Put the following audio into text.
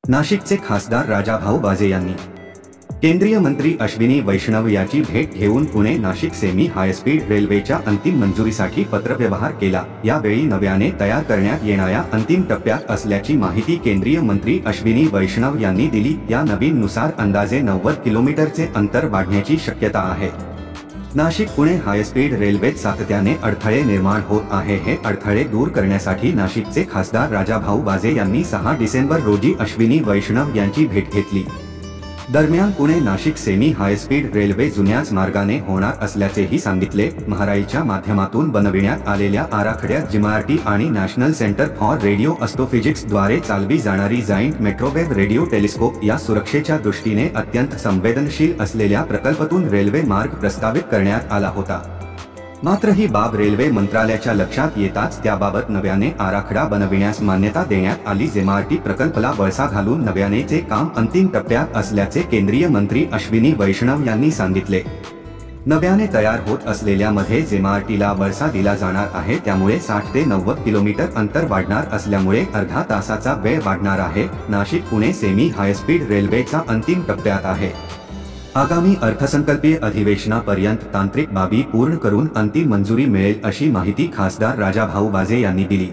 नाशिकचे खासदार राजाभाऊ बाजे यांनी केंद्रीय मंत्री अश्विनी वैष्णव याची भेट घेऊन पुणे नाशिक सेमी हायस्पीड रेल्वेच्या अंतिम मंजुरीसाठी पत्रव्यवहार केला। यावेळी नव्याने तयार करण्यात येणाऱ्या अंतिम टप्प्यात असल्याची माहिती केंद्रीय मंत्री अश्विनी वैष्णव यांनी दिली। या नवीननुसार अंदाजे 90 किलोमीटरचे अंतर वाढण्याची शक्यता आहे। नाशिक पुणे हायस्पीड रेल्वेत सातत्याने अडथळे निर्माण होत आहे। हे अडथळे दूर करण्यासाठी नाशिकचे खासदार राजाभाऊ बाजे यांनी 6 डिसेंबर रोजी अश्विनी वैष्णव यांची भेट घेतली। दरम्यान Pune Nashik semi high speed railway जुन्याच मार्गाने होणार असल्याचेही सांगितले। महाराईच्या माध्यमातून बनविण्यात आलेल्या आराखड्यात जिमार्टी आणि national centre for radio astrophysics द्वारे चालवी जाणारी जायंट मेट्रोवेव्ह रेडिओ टेलिस्कोप या सुरक्षेच्या दृष्टीने अत्यंत संवेदनशील असलेल्या प्रकल्पातून रेल्वे मार्ग प्रस्तावित करण्यात आला होता। मात्र ही बाब रेल्वे मंत्रालयाच्या लक्षात येताच त्याबाबत नव्याने आराखडा बनविण्यास मान्यता देण्यात आली। जेमार्टी प्रकल्पाला वळसा घालून नव्यानेचे काम अंतिम टप्प्यात असल्याचे केंद्रीय मंत्री अश्विनी वैष्णव यांनी सांगितले। नव्याने तयार होत असलेल्या मध्ये जेमार्टीला वळसा दिला जाणार आहे, त्यामुळे 60 ते 90 किलोमीटर अंतर वाढणार असल्यामुळे अर्धा तासाचा वेळ वाढणार आहे। नाशिक पुणे सेमी हायस्पीड रेल्वेचा अंतिम टप्प्यात आहे। आगामी अर्थसंकल्पीय अधिवेशनापर्यंत तांत्रिक बाबी पूर्ण करून अंतिम मंजुरी मिळेल अशी माहिती खासदार राजाभाऊ बाजे यांनी दिली।